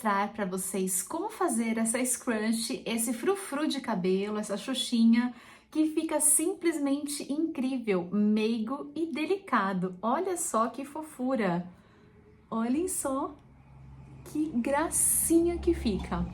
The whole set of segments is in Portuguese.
mostrar para vocês como fazer essa scrunch, esse frufru de cabelo, essa xuxinha, que fica simplesmente incrível, meigo e delicado. Olha só que fofura! Olhem só que gracinha que fica!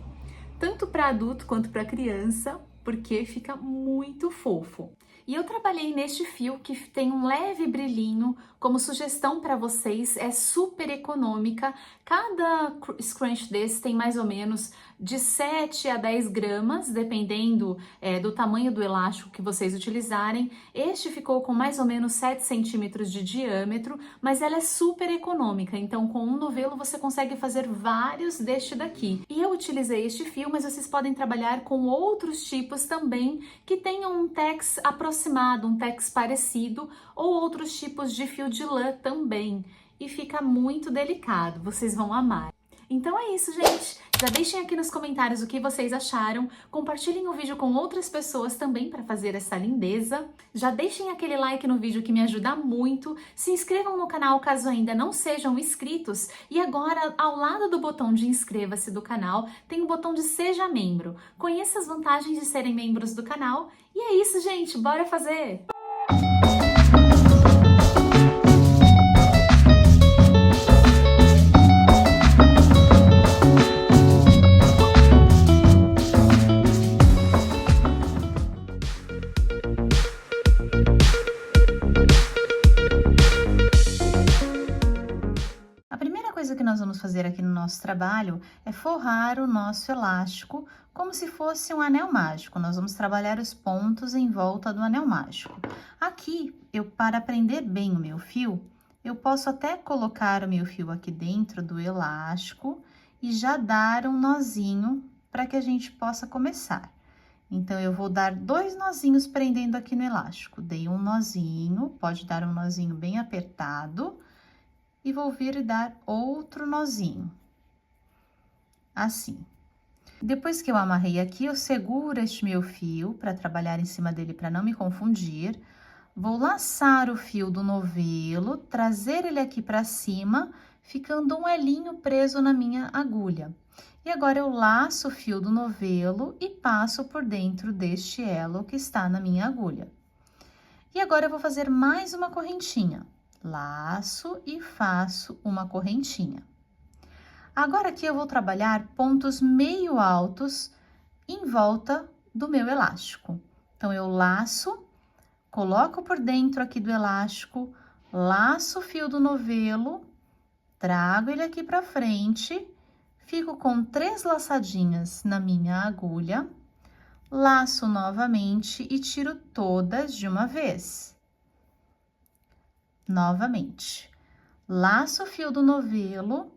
Tanto para adulto quanto para criança, porque fica muito fofo. E eu trabalhei neste fio que tem um leve brilhinho, como sugestão para vocês, é super econômica. Cada scrunch desse tem mais ou menos de 7 a 10 gramas, dependendo do tamanho do elástico que vocês utilizarem. Este ficou com mais ou menos 7 centímetros de diâmetro, mas ela é super econômica, então com um novelo você consegue fazer vários deste daqui. E eu utilizei este fio, mas vocês podem trabalhar com outros tipos também que tenham um tex aproximado, um tex parecido, ou outros tipos de fio de lã também. E fica muito delicado, vocês vão amar. Então é isso, gente. Já deixem aqui nos comentários o que vocês acharam. Compartilhem o vídeo com outras pessoas também para fazer essa lindeza. Já deixem aquele like no vídeo que me ajuda muito. Se inscrevam no canal caso ainda não sejam inscritos. E agora, ao lado do botão de inscreva-se do canal, tem o botão de seja membro. Conheça as vantagens de serem membros do canal. E é isso, gente. Bora fazer! A primeira coisa que nós vamos fazer aqui no nosso trabalho é forrar o nosso elástico como se fosse um anel mágico. Nós vamos trabalhar os pontos em volta do anel mágico. Aqui, para prender bem o meu fio, eu posso até colocar o meu fio aqui dentro do elástico e já dar um nozinho para que a gente possa começar. Então, eu vou dar 2 nozinhos prendendo aqui no elástico. Dei um nozinho, pode dar um nozinho bem apertado. E vou vir e dar outro nozinho, assim. Depois que eu amarrei aqui, eu seguro este meu fio para trabalhar em cima dele para não me confundir. Vou laçar o fio do novelo, trazer ele aqui para cima, ficando um elinho preso na minha agulha. E agora eu laço o fio do novelo e passo por dentro deste elo que está na minha agulha. E agora eu vou fazer mais uma correntinha. Laço e faço uma correntinha. Agora aqui eu vou trabalhar pontos meio altos em volta do meu elástico. Então, eu laço, coloco por dentro aqui do elástico, laço o fio do novelo, trago ele aqui pra frente, fico com 3 laçadinhas na minha agulha, laço novamente e tiro todas de uma vez. Novamente, laço o fio do novelo,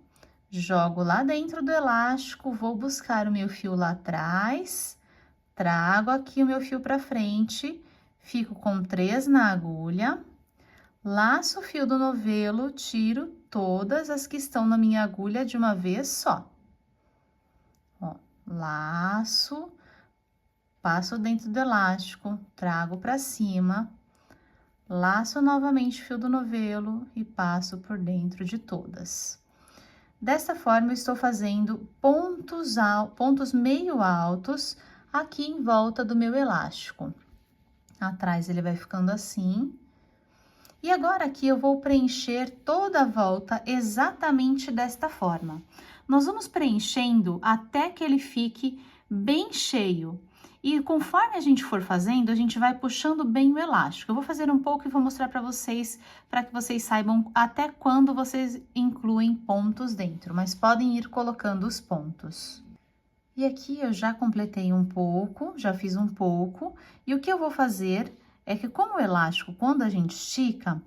jogo lá dentro do elástico, vou buscar o meu fio lá atrás, trago aqui o meu fio pra frente, fico com 3 na agulha, laço o fio do novelo, tiro todas as que estão na minha agulha de uma vez só. Ó, laço, passo dentro do elástico, trago pra cima, laço novamente o fio do novelo e passo por dentro de todas. Desta forma, eu estou fazendo pontos meio altos aqui em volta do meu elástico. Atrás ele vai ficando assim. E agora aqui eu vou preencher toda a volta exatamente desta forma. Nós vamos preenchendo até que ele fique bem cheio. E conforme a gente for fazendo, a gente vai puxando bem o elástico. Eu vou fazer um pouco e vou mostrar para que vocês saibam até quando vocês incluem pontos dentro, mas podem ir colocando os pontos. E aqui eu já completei um pouco, já fiz um pouco, e o que eu vou fazer é que como o elástico, quando a gente estica,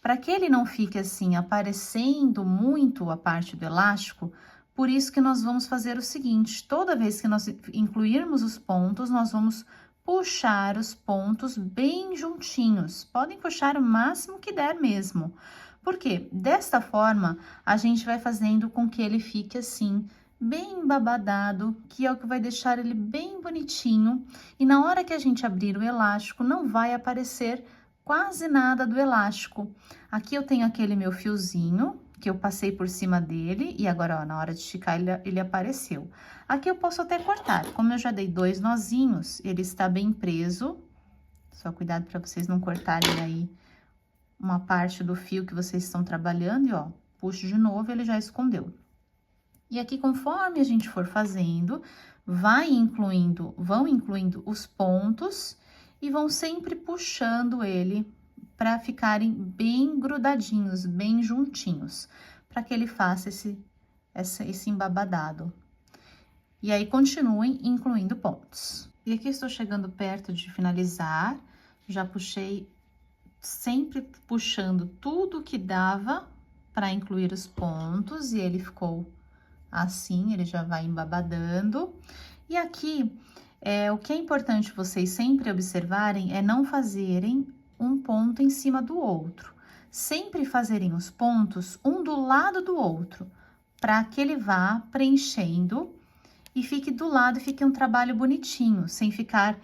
para que ele não fique assim aparecendo muito a parte do elástico, por isso que nós vamos fazer o seguinte, toda vez que nós incluirmos os pontos, nós vamos puxar os pontos bem juntinhos. Podem puxar o máximo que der mesmo. Porque desta forma, a gente vai fazendo com que ele fique assim, bem babadado, que é o que vai deixar ele bem bonitinho. E na hora que a gente abrir o elástico, não vai aparecer quase nada do elástico. Aqui eu tenho aquele meu fiozinho, que eu passei por cima dele, e agora, ó, na hora de esticar, ele apareceu. Aqui eu posso até cortar, como eu já dei 2 nozinhos, ele está bem preso, só cuidado para vocês não cortarem aí uma parte do fio que vocês estão trabalhando, e ó, puxo de novo, ele já escondeu. E aqui, conforme a gente for fazendo, vão incluindo os pontos e vão sempre puxando ele para ficarem bem grudadinhos, bem juntinhos, para que ele faça esse embabadado. E aí, continuem incluindo pontos. E aqui estou chegando perto de finalizar, já puxei, sempre puxando tudo que dava para incluir os pontos, e ele ficou assim, ele já vai embabadando. E aqui, o que é importante vocês sempre observarem é não fazerem um ponto em cima do outro. Sempre fazerem os pontos um do lado do outro, para que ele vá preenchendo e fique do lado e fique um trabalho bonitinho, sem ficar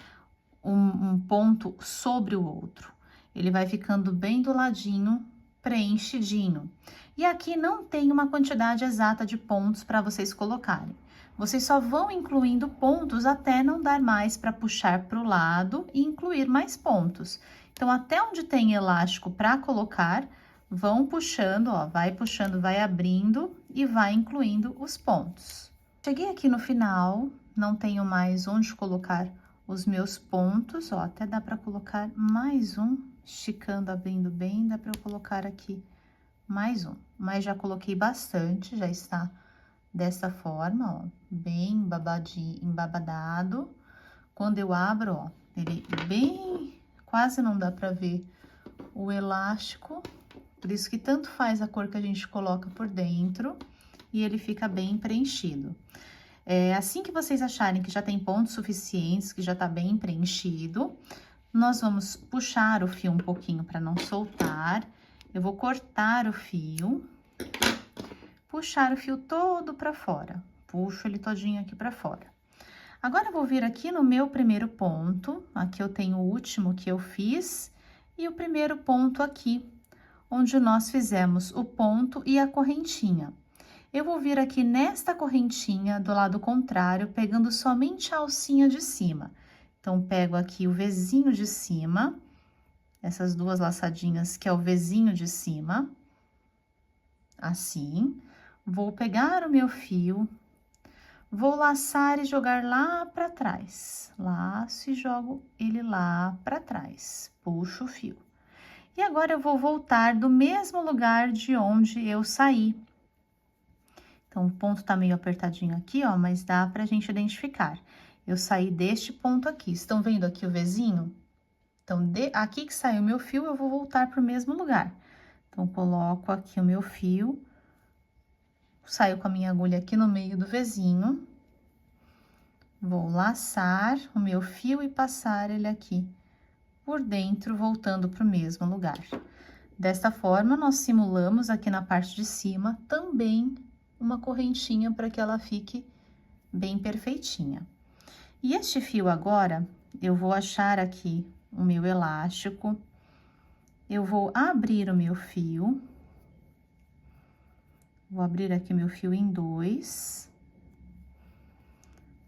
um ponto sobre o outro. Ele vai ficando bem do ladinho, preenchidinho. E aqui não tem uma quantidade exata de pontos para vocês colocarem. Vocês só vão incluindo pontos até não dar mais para puxar para o lado e incluir mais pontos. Então, até onde tem elástico para colocar, vão puxando, ó, vai puxando, vai abrindo e vai incluindo os pontos. Cheguei aqui no final, não tenho mais onde colocar os meus pontos, ó, até dá para colocar mais um, esticando, abrindo bem, dá para eu colocar aqui mais um. Mas já coloquei bastante, já está dessa forma, ó, bem embabadado. Quando eu abro, ó, ele bem, quase não dá para ver o elástico, por isso que tanto faz a cor que a gente coloca por dentro, e ele fica bem preenchido. Assim que vocês acharem que já tem pontos suficientes, que já tá bem preenchido, nós vamos puxar o fio um pouquinho para não soltar. Eu vou cortar o fio, puxar o fio todo para fora. Puxo ele todinho aqui para fora. Agora, eu vou vir aqui no meu primeiro ponto, aqui eu tenho o último que eu fiz, e o primeiro ponto aqui, onde nós fizemos o ponto e a correntinha. Eu vou vir aqui nesta correntinha do lado contrário, pegando somente a alcinha de cima. Então, pego aqui o Vzinho de cima, essas duas laçadinhas que é o Vzinho de cima, assim. Vou pegar o meu fio, vou laçar e jogar lá para trás. Laço e jogo ele lá para trás, puxo o fio. E agora, eu vou voltar do mesmo lugar de onde eu saí. Então, o ponto tá meio apertadinho aqui, ó, mas dá pra gente identificar. Eu saí deste ponto aqui. Estão vendo aqui o Vzinho? Então, aqui que saiu o meu fio, eu vou voltar pro mesmo lugar. Então, coloco aqui o meu fio, saio com a minha agulha aqui no meio do Vzinho. Vou laçar o meu fio e passar ele aqui por dentro, voltando pro mesmo lugar. Desta forma, nós simulamos aqui na parte de cima também uma correntinha para que ela fique bem perfeitinha. E este fio agora, eu vou achar aqui o meu elástico, eu vou abrir o meu fio, vou abrir aqui o meu fio em 2,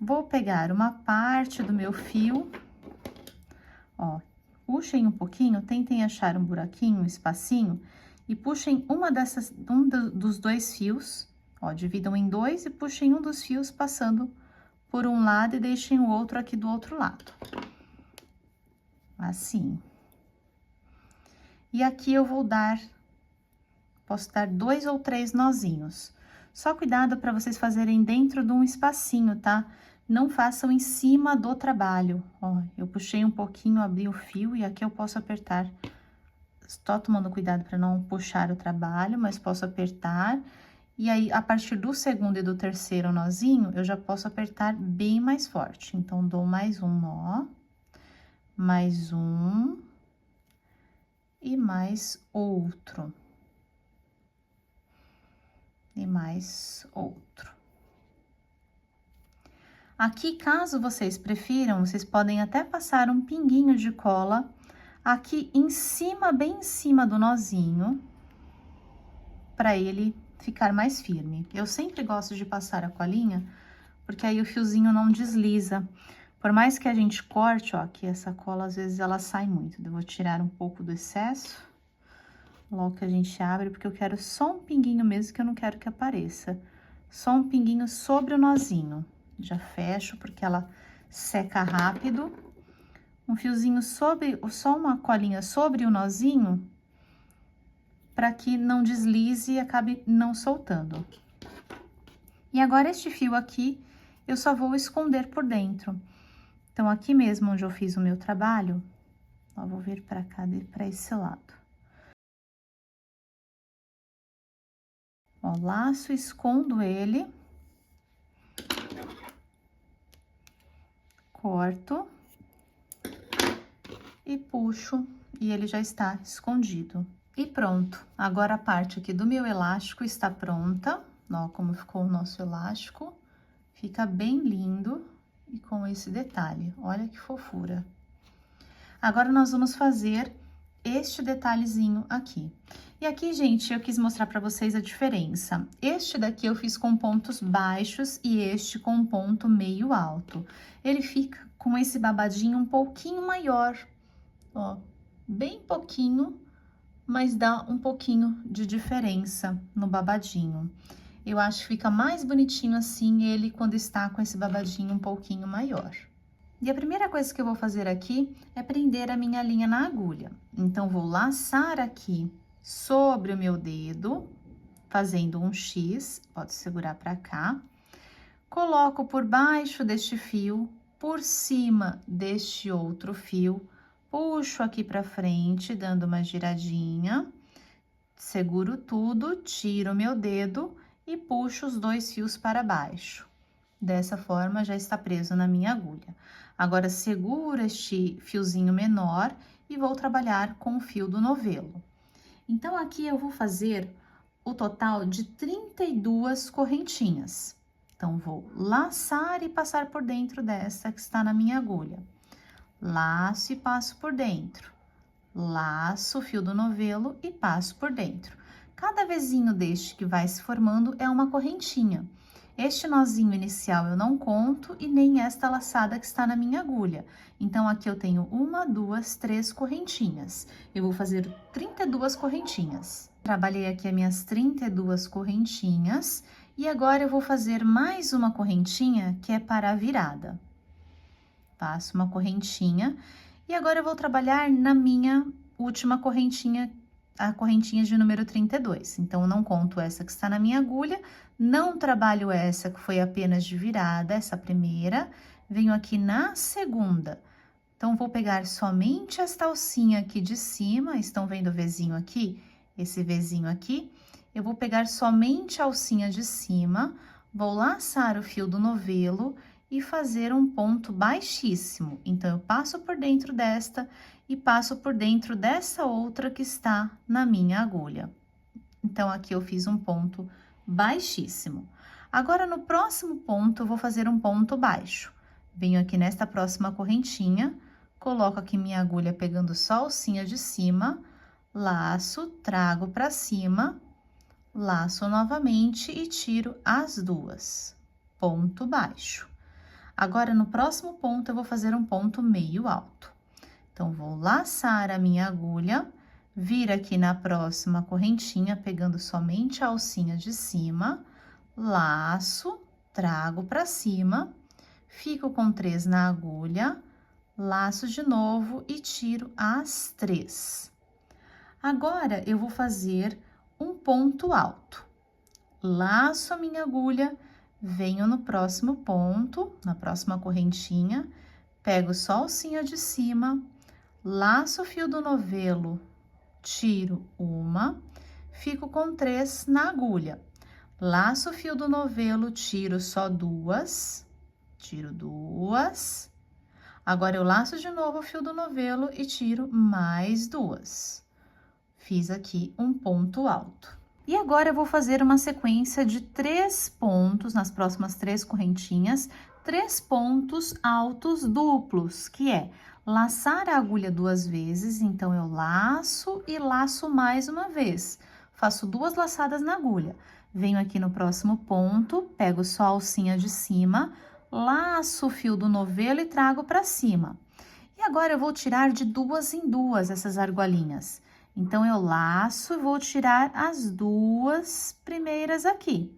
vou pegar uma parte do meu fio, ó, puxem um pouquinho, tentem achar um buraquinho, um espacinho, e puxem dos 2 fios, ó, dividam em 2 e puxem um dos fios passando por um lado e deixem o outro aqui do outro lado. Assim. E aqui eu vou posso dar 2 ou 3 nozinhos. Só cuidado para vocês fazerem dentro de um espacinho, tá? Não façam em cima do trabalho. Ó, eu puxei um pouquinho, abri o fio e aqui eu posso apertar. Estou tomando cuidado para não puxar o trabalho, mas posso apertar. E aí, a partir do segundo e do terceiro nozinho, eu já posso apertar bem mais forte. Então, dou mais um nó, mais um e mais outro. E mais outro. Aqui, caso vocês prefiram, vocês podem até passar um pinguinho de cola aqui em cima, bem em cima do nozinho. para ele ficar mais firme. Eu sempre gosto de passar a colinha, porque aí o fiozinho não desliza. Por mais que a gente corte, ó, aqui essa cola, às vezes ela sai muito. Eu vou tirar um pouco do excesso, logo que a gente abre, porque eu quero só um pinguinho mesmo, que eu não quero que apareça. Só um pinguinho sobre o nozinho. Já fecho, porque ela seca rápido. Um fiozinho sobre, só uma colinha sobre o nozinho, para que não deslize e acabe não soltando. E agora, este fio aqui, eu só vou esconder por dentro. Então, aqui mesmo onde eu fiz o meu trabalho, ó, vou vir pra cá, pra esse lado. Ó, laço, escondo ele. Corto. E puxo, e ele já está escondido. E pronto. Agora, a parte aqui do meu elástico está pronta. Ó, como ficou o nosso elástico. Fica bem lindo e com esse detalhe. Olha que fofura. Agora, nós vamos fazer este detalhezinho aqui. E aqui, gente, eu quis mostrar pra vocês a diferença. Este daqui eu fiz com pontos baixos e este com ponto meio alto. Ele fica com esse babadinho um pouquinho maior. Ó, bem pouquinho, mas dá um pouquinho de diferença no babadinho. Eu acho que fica mais bonitinho assim ele quando está com esse babadinho um pouquinho maior. E a primeira coisa que eu vou fazer aqui é prender a minha linha na agulha. Então, vou laçar aqui sobre o meu dedo, fazendo um X, pode segurar pra cá. Coloco por baixo deste fio, por cima deste outro fio, puxo aqui pra frente, dando uma giradinha, seguro tudo, tiro o meu dedo e puxo os 2 fios para baixo. Dessa forma, já está preso na minha agulha. Agora, seguro este fiozinho menor e vou trabalhar com o fio do novelo. Então, aqui eu vou fazer o total de 32 correntinhas. Então, vou laçar e passar por dentro dessa que está na minha agulha. Laço e passo por dentro. Laço o fio do novelo e passo por dentro. Cada vezinho deste que vai se formando é uma correntinha. Este nozinho inicial eu não conto e nem esta laçada que está na minha agulha. Então, aqui eu tenho 1, 2, 3 correntinhas. Eu vou fazer 32 correntinhas. Trabalhei aqui as minhas 32 correntinhas e agora eu vou fazer mais uma correntinha que é para a virada. Passo uma correntinha e agora eu vou trabalhar na minha última correntinha, a correntinha de número 32. Então, eu não conto essa que está na minha agulha, não trabalho essa que foi apenas de virada, essa primeira, venho aqui na segunda. Então, vou pegar somente esta alcinha aqui de cima, estão vendo o Vzinho aqui? Esse Vzinho aqui, eu vou pegar somente a alcinha de cima, vou laçar o fio do novelo e fazer um ponto baixíssimo. Então, eu passo por dentro desta e passo por dentro dessa outra que está na minha agulha. Então, aqui eu fiz um ponto baixíssimo. Agora, no próximo ponto, eu vou fazer um ponto baixo. Venho aqui nesta próxima correntinha, coloco aqui minha agulha pegando só a alcinha de cima, laço, trago pra cima, laço novamente e tiro as duas. Ponto baixo. Agora, no próximo ponto, eu vou fazer um ponto meio alto. Então, vou laçar a minha agulha, vir aqui na próxima correntinha, pegando somente a alcinha de cima, laço, trago pra cima, fico com 3 na agulha, laço de novo e tiro as 3. Agora, eu vou fazer um ponto alto. Laço a minha agulha, venho no próximo ponto, na próxima correntinha, pego só a alcinha de cima, laço o fio do novelo, tiro uma, fico com 3 na agulha. Laço o fio do novelo, tiro só 2, tiro 2. Agora, eu laço de novo o fio do novelo e tiro mais 2. Fiz aqui um ponto alto. E agora, eu vou fazer uma sequência de 3 pontos, nas próximas 3 correntinhas, 3 pontos altos duplos, que é laçar a agulha 2 vezes, então, eu laço e laço mais uma vez, faço 2 laçadas na agulha. Venho aqui no próximo ponto, pego só a alcinha de cima, laço o fio do novelo e trago para cima. E agora eu vou tirar de 2 em 2 essas argolinhas. Então, eu laço e vou tirar as 2 primeiras aqui.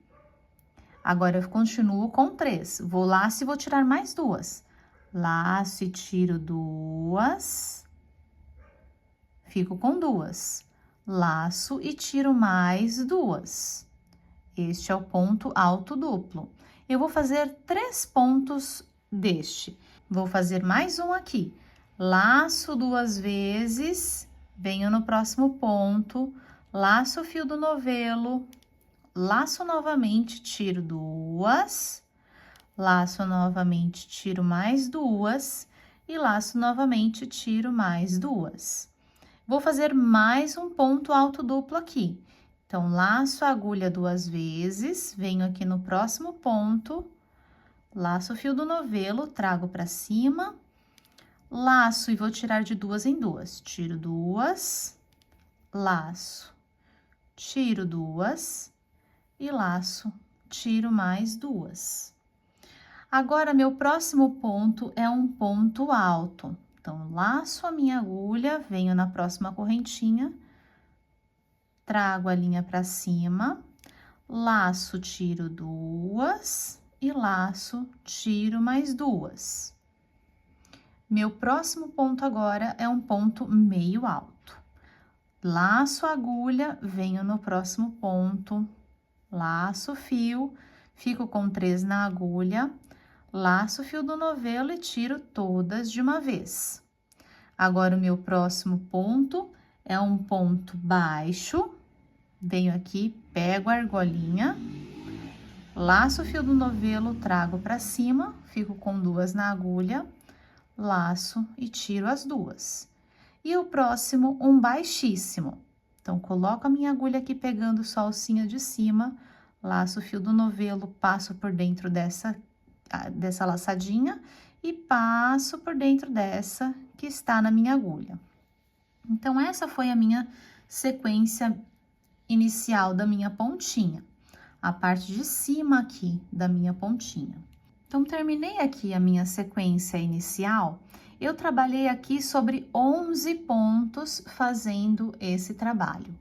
Agora, eu continuo com 3. Vou laço e vou tirar mais 2. Laço e tiro 2. Fico com 2. Laço e tiro mais 2. Este é o ponto alto duplo. Eu vou fazer 3 pontos deste. Vou fazer mais um aqui. Laço 2 vezes, venho no próximo ponto, laço o fio do novelo, laço novamente, tiro 2, laço novamente, tiro mais 2 e laço novamente, tiro mais 2. Vou fazer mais um ponto alto duplo aqui. Então, laço a agulha 2 vezes, venho aqui no próximo ponto, laço o fio do novelo, trago para cima, laço e vou tirar de 2 em 2. Tiro 2, laço, tiro 2 e laço, tiro mais 2. Agora, meu próximo ponto é um ponto alto. Então, laço a minha agulha, venho na próxima correntinha, trago a linha para cima, laço, tiro 2 e laço, tiro mais 2. Meu próximo ponto agora é um ponto meio alto. Laço a agulha, venho no próximo ponto, laço o fio, fico com 3 na agulha, laço o fio do novelo e tiro todas de uma vez. Agora, o meu próximo ponto é um ponto baixo, venho aqui, pego a argolinha, laço o fio do novelo, trago para cima, fico com 2 na agulha, laço e tiro as 2. E o próximo, um baixíssimo. Então, coloco a minha agulha aqui pegando só a alcinha de cima, laço o fio do novelo, passo por dentro dessa laçadinha e passo por dentro dessa que está na minha agulha. Então, essa foi a minha sequência inicial da minha pontinha, a parte de cima aqui da minha pontinha. Então, terminei aqui a minha sequência inicial, eu trabalhei aqui sobre 11 pontos fazendo esse trabalho.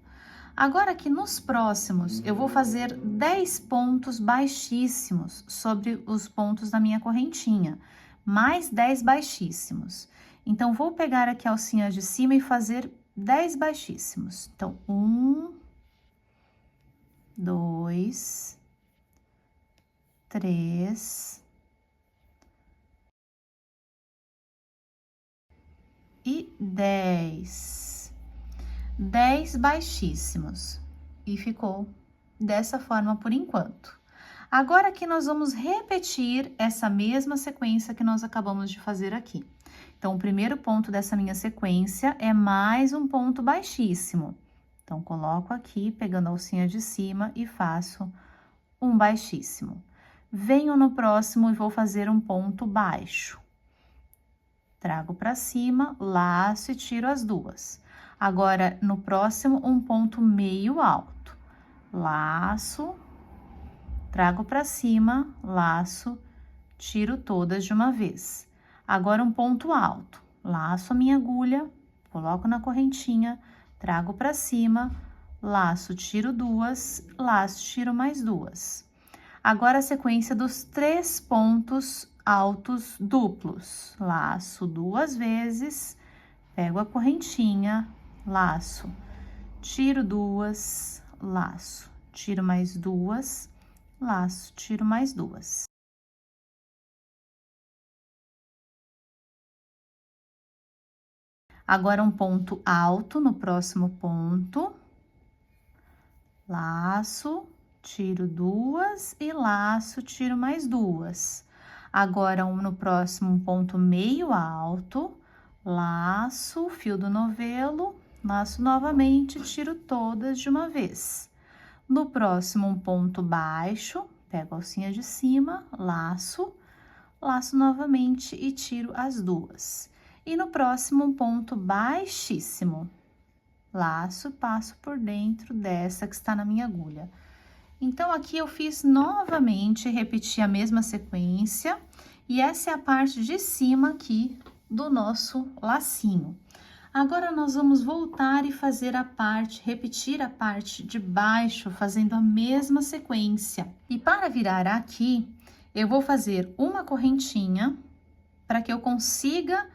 Agora, aqui nos próximos, eu vou fazer 10 pontos baixíssimos sobre os pontos da minha correntinha, mais 10 baixíssimos. Então, vou pegar aqui a alcinha de cima e fazer 10 baixíssimos. Então, 1, 2, 3... e 10. 10 baixíssimos. E ficou dessa forma por enquanto. Agora aqui nós vamos repetir essa mesma sequência que nós acabamos de fazer aqui. Então, o primeiro ponto dessa minha sequência é mais um ponto baixíssimo. Então, coloco aqui, pegando a alcinha de cima e faço um baixíssimo. Venho no próximo e vou fazer um ponto baixo. Trago para cima, laço e tiro as 2. Agora, no próximo, um ponto meio alto. Laço, trago para cima, laço, tiro todas de uma vez. Agora, um ponto alto. Laço a minha agulha, coloco na correntinha, trago para cima, laço, tiro 2, laço, tiro mais 2. Agora, a sequência dos 3 pontos altos duplos. Laço 2 vezes, pego a correntinha, laço, tiro 2, laço, tiro mais 2, laço, tiro mais 2. Agora, um ponto alto no próximo ponto, laço, tiro 2 e laço, tiro mais 2. Agora, no próximo ponto meio alto, laço, fio do novelo, laço novamente, tiro todas de uma vez. No próximo, um ponto baixo, pego a alcinha de cima, laço, laço novamente e tiro as 2. E no próximo, um ponto baixíssimo. laço, passo por dentro dessa que está na minha agulha. Então, aqui eu fiz novamente, repeti a mesma sequência, e essa é a parte de cima aqui do nosso lacinho. Agora, nós vamos voltar e fazer repetir a parte de baixo, fazendo a mesma sequência. E para virar aqui, eu vou fazer uma correntinha, para que eu consiga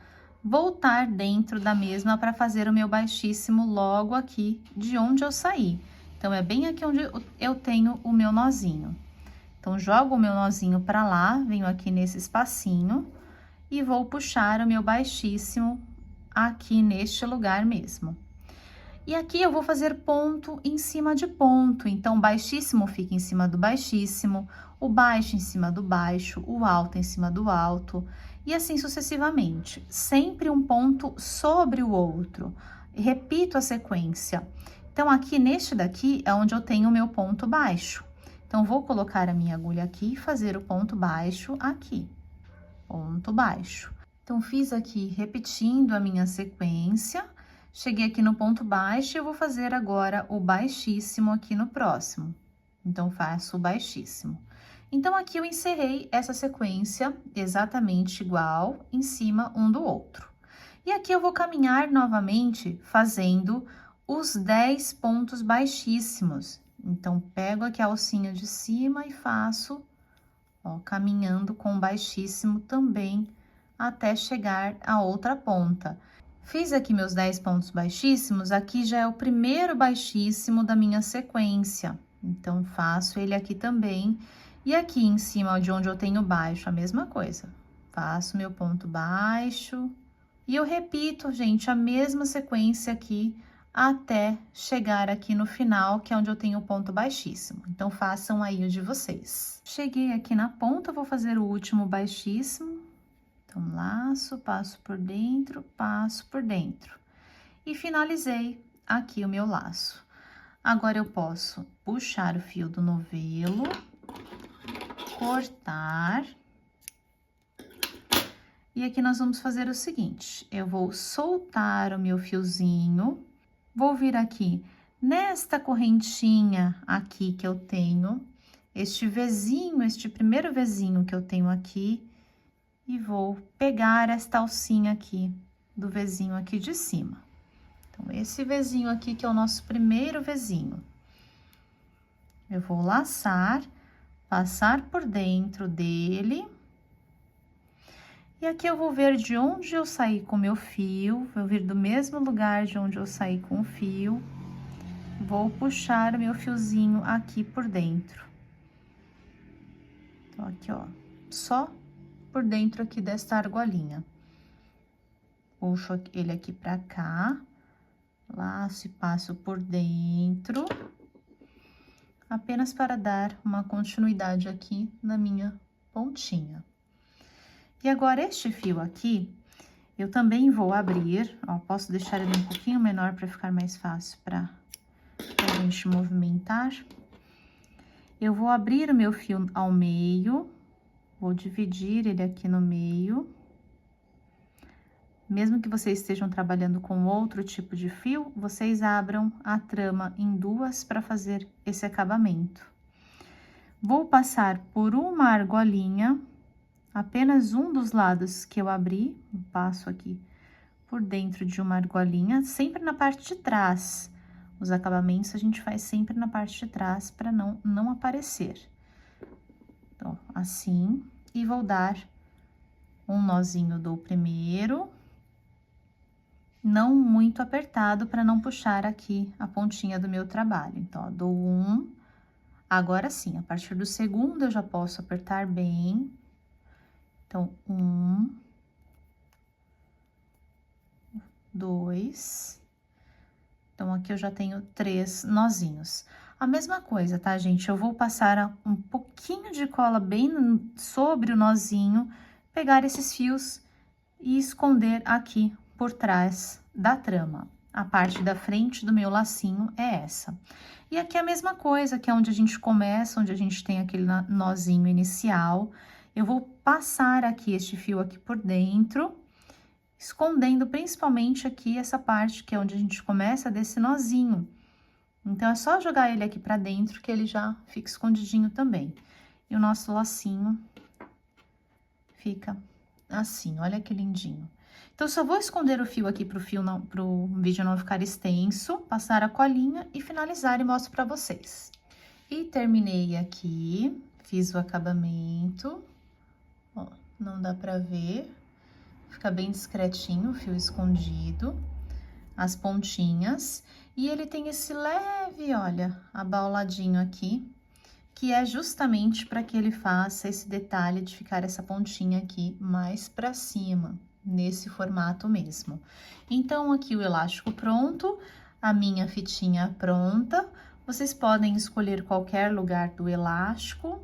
voltar dentro da mesma para fazer o meu baixíssimo logo aqui de onde eu saí. Então, é bem aqui onde eu tenho o meu nozinho. Então, jogo o meu nozinho para lá, venho aqui nesse espacinho e vou puxar o meu baixíssimo aqui neste lugar mesmo. E aqui eu vou fazer ponto em cima de ponto, então, o baixíssimo fica em cima do baixíssimo, o baixo em cima do baixo, o alto em cima do alto, e assim sucessivamente. Sempre um ponto sobre o outro. Repito a sequência. Então, aqui neste daqui é onde eu tenho o meu ponto baixo. Então, vou colocar a minha agulha aqui e fazer o ponto baixo aqui. Ponto baixo. Então, fiz aqui repetindo a minha sequência, cheguei aqui no ponto baixo e eu vou fazer agora o baixíssimo aqui no próximo. Então, faço o baixíssimo. Então, aqui eu encerrei essa sequência exatamente igual, em cima um do outro. E aqui eu vou caminhar novamente fazendo os 10 pontos baixíssimos. Então, pego aqui a alcinha de cima e faço, ó, caminhando com baixíssimo também, até chegar à outra ponta. Fiz aqui meus 10 pontos baixíssimos, aqui já é o primeiro baixíssimo da minha sequência. Então, faço ele aqui também. E aqui em cima de onde eu tenho baixo, a mesma coisa. Faço meu ponto baixo. E eu repito, gente, a mesma sequência aqui, até chegar aqui no final, que é onde eu tenho o ponto baixíssimo. Então, façam aí o de vocês. Cheguei aqui na ponta, vou fazer o último baixíssimo. Então, laço, passo por dentro, passo por dentro. E finalizei aqui o meu laço. Agora, eu posso puxar o fio do novelo, cortar. E aqui nós vamos fazer o seguinte, eu vou soltar o meu fiozinho, vou vir aqui nesta correntinha aqui que eu tenho, este Vzinho, este primeiro Vzinho que eu tenho aqui, e vou pegar esta alcinha aqui, do Vzinho aqui de cima. Então, esse Vzinho aqui que é o nosso primeiro Vzinho. Eu vou laçar, passar por dentro dele. E aqui eu vou ver de onde eu saí com o meu fio, vou vir do mesmo lugar de onde eu saí com o fio. Vou puxar o meu fiozinho aqui por dentro. Então, aqui, ó, só por dentro aqui desta argolinha. Puxo ele aqui pra cá, laço e passo por dentro, apenas para dar uma continuidade aqui na minha pontinha. E agora, este fio aqui, eu também vou abrir, ó, posso deixar ele um pouquinho menor para ficar mais fácil para a gente movimentar. Eu vou abrir o meu fio ao meio, vou dividir ele aqui no meio. Mesmo que vocês estejam trabalhando com outro tipo de fio, vocês abram a trama em duas para fazer esse acabamento. Vou passar por uma argolinha, apenas um dos lados que eu abri, passo aqui por dentro de uma argolinha, sempre na parte de trás. Os acabamentos a gente faz sempre na parte de trás para não aparecer. Então, assim, e vou dar um nozinho do primeiro, não muito apertado para não puxar aqui a pontinha do meu trabalho. Então, ó, dou um. Agora sim, a partir do segundo eu já posso apertar bem. Então, 1, 2. Então, aqui eu já tenho 3 nozinhos. A mesma coisa, tá, gente? Eu vou passar um pouquinho de cola bem sobre o nozinho, pegar esses fios e esconder aqui por trás da trama. A parte da frente do meu lacinho é essa. E aqui a mesma coisa, que é onde a gente começa, onde a gente tem aquele nozinho inicial. Eu vou passar aqui este fio aqui por dentro, escondendo principalmente aqui essa parte que é onde a gente começa desse nozinho. Então, é só jogar ele aqui pra dentro que ele já fica escondidinho também. E o nosso lacinho fica assim, olha que lindinho. Então, só vou esconder o fio aqui pro vídeo não ficar extenso, passar a colinha e finalizar e mostro pra vocês. E terminei aqui, fiz o acabamento, ó, não dá pra ver, fica bem discretinho o fio escondido, as pontinhas, e ele tem esse leve, olha, abauladinho aqui, que é justamente para que ele faça esse detalhe de ficar essa pontinha aqui mais para cima, nesse formato mesmo. Então, aqui o elástico pronto, a minha fitinha pronta, vocês podem escolher qualquer lugar do elástico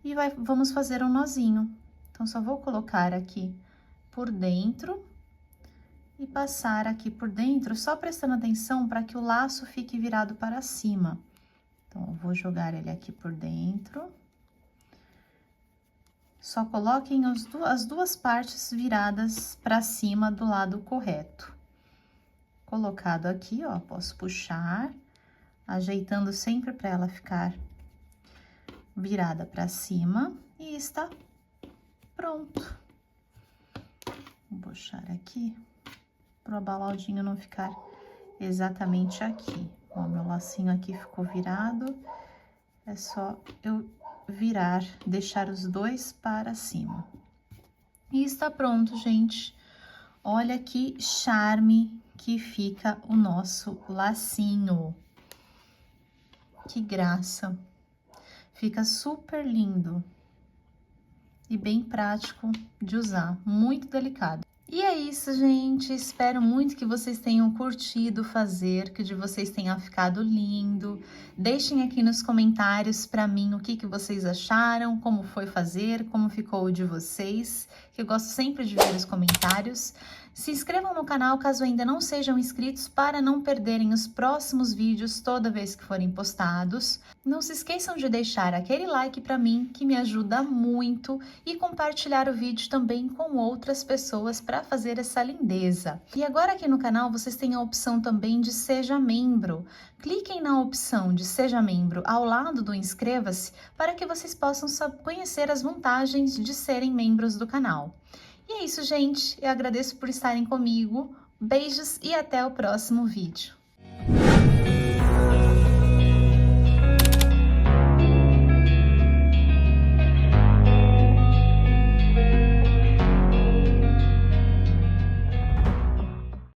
e vamos fazer um nozinho. Então, só vou colocar aqui por dentro e passar aqui por dentro, só prestando atenção para que o laço fique virado para cima. Então, eu vou jogar ele aqui por dentro. Só coloquem as duas partes viradas para cima do lado correto. Colocado aqui, ó, posso puxar, ajeitando sempre para ela ficar virada para cima e está pronto. Vou puxar aqui para o abalaudinho não ficar exatamente aqui. Ó, meu lacinho aqui ficou virado, é só eu virar, deixar os dois para cima. E está pronto, gente. Olha que charme que fica o nosso lacinho. Que graça. Fica super lindo e bem prático de usar, muito delicado. E é isso, gente. Espero muito que vocês tenham curtido fazer, que o de vocês tenha ficado lindo. Deixem aqui nos comentários para mim o que vocês acharam, como foi fazer, como ficou o de vocês, que eu gosto sempre de ver os comentários. Se inscrevam no canal caso ainda não sejam inscritos para não perderem os próximos vídeos toda vez que forem postados. Não se esqueçam de deixar aquele like para mim, que me ajuda muito, e compartilhar o vídeo também com outras pessoas para fazer essa lindeza. E agora aqui no canal vocês têm a opção também de Seja Membro. Cliquem na opção de Seja Membro ao lado do Inscreva-se para que vocês possam conhecer as vantagens de serem membros do canal. E é isso, gente. Eu agradeço por estarem comigo. Beijos e até o próximo vídeo.